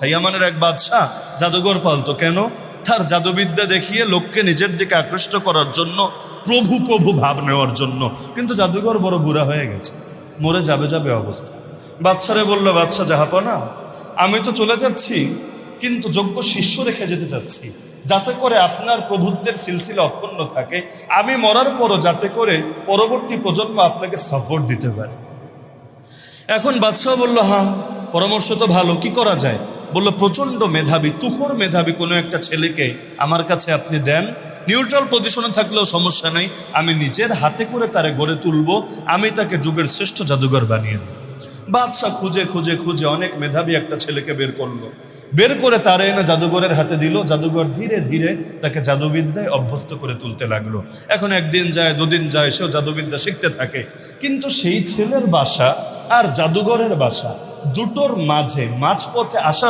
ইয়ামানের এক বাদশাহ জাদুঘর পালতো। কেন? তার জাদুবিদ্যা দেখিয়ে লোককে নিজের দিকে আকৃষ্ট করার জন্য, প্রভু প্রভু ভাব নেওয়ার জন্য। কিন্তু জাদুঘর বড় বুড়া হয়ে গেছে, মরে যাবে যাবে অবস্থা। বাদশারে বলল, বাদশাহ জাহাপনা, আমি তো চলে যাচ্ছি, কিন্তু যোগ্য শিষ্য রেখে যেতে চাচ্ছি, যাতে করে আপনার প্রভুত্বের সিলসিলা অক্ষুণ্ণ থাকে। আমি মরার পরও যাতে করে পরবর্তী প্রজন্ম আপনাকে সাপোর্ট দিতে পারে। এখন বাদশাহ বলল, হ্যাঁ পরামর্শ তো ভালো, কি করা যায়? বলল, প্রচণ্ড মেধাবী, তুখোর মেধাবী কোনো একটা ছেলেকে আমার কাছে আপনি দেন, নিউট্রাল পজিশনে থাকলেও সমস্যা নেই, আমি নিজের হাতে করে তারে গড়ে তুলবো, আমি তাকে যুগের শ্রেষ্ঠ জাদুঘর বানিয়ে দেব। বাদশাহ খুঁজে খুঁজে খুঁজে অনেক মেধাবী একটা ছেলেকে বের করলো, বের করে তারে এনে জাদুঘরের হাতে দিল। জাদুঘর ধীরে ধীরে তাকে জাদুবিদ্যায় অভ্যস্ত করে তুলতে লাগলো। এখন একদিন যায়, দুদিন যায়, সেও জাদুবিদ্যা শিখতে থাকে। কিন্তু সেই ছেলের বাসা আর জাদুঘরের বাসা দুটোর মাঝপথে আসার